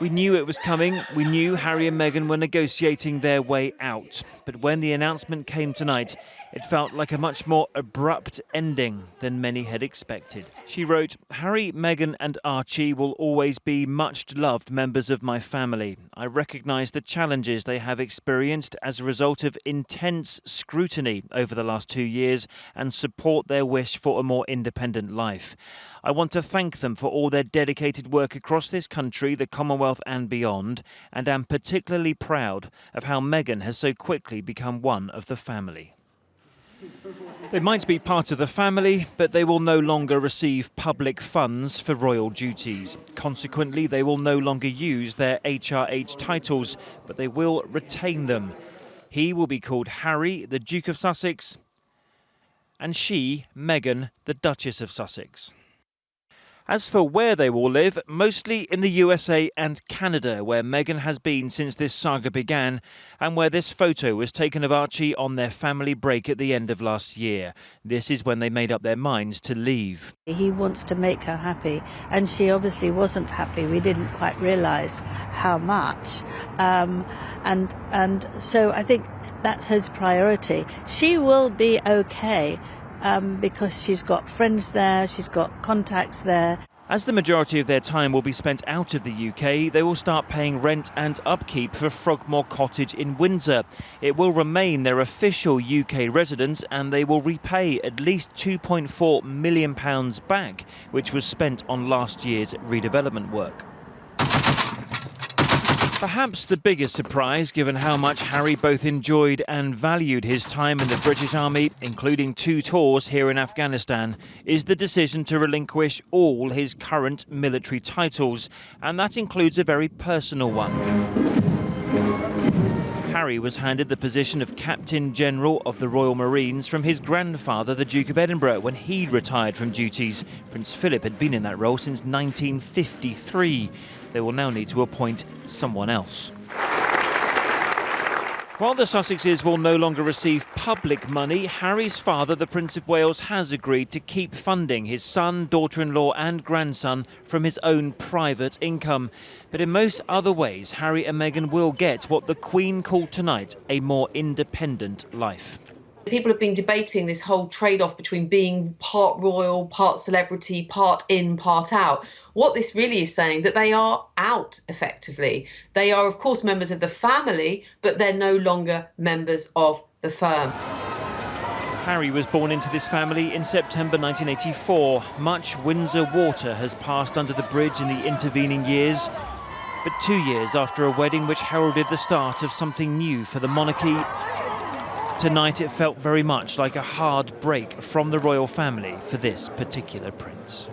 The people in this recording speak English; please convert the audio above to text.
We knew it was coming. We knew Harry and Meghan were negotiating their way out. But when the announcement came tonight, it felt like a much more abrupt ending than many had expected. She wrote, "Harry, Meghan and Archie will always be much loved members of my family. I recognise the challenges they have experienced as a result of intense scrutiny over the last 2 years and support their wish for a more independent life. I want to thank them for all their dedicated work across this country, the Commonwealth and beyond, and am particularly proud of how Meghan has so quickly become one of the family." They might be part of the family, but they will no longer receive public funds for royal duties. Consequently, they will no longer use their HRH titles, but they will retain them. He will be called Harry, the Duke of Sussex, and she, Meghan, the Duchess of Sussex. As for where they will live, mostly in the USA and Canada, where Meghan has been since this saga began, and where this photo was taken of Archie on their family break at the end of last year. This is when they made up their minds to leave. He wants to make her happy, and she obviously wasn't happy. We didn't quite realise how much. And so I think that's his priority. She will be okay. Because she's got friends there, she's got contacts there. As the majority of their time will be spent out of the UK, they will start paying rent and upkeep for Frogmore Cottage in Windsor. It will remain their official UK residence, and they will repay at least £2.4 million back, which was spent on last year's redevelopment work. Perhaps the biggest surprise, given how much Harry both enjoyed and valued his time in the British Army, including 2 tours here in Afghanistan, is the decision to relinquish all his current military titles, and that includes a very personal one. Harry was handed the position of Captain General of the Royal Marines from his grandfather, the Duke of Edinburgh, when he retired from duties. Prince Philip had been in that role since 1953. They will now need to appoint someone else. While the Sussexes will no longer receive public money, Harry's father, the Prince of Wales, has agreed to keep funding his son, daughter-in-law and grandson from his own private income. But in most other ways, Harry and Meghan will get what the Queen called tonight a more independent life. People have been debating this whole trade-off between being part royal, part celebrity, part in, part out. What this really is saying, that they are out, effectively. They are, of course, members of the family, but they're no longer members of the firm. Harry was born into this family in September 1984. Much Windsor water has passed under the bridge in the intervening years. But 2 years after a wedding which heralded the start of something new for the monarchy, tonight it felt very much like a hard break from the royal family for this particular prince.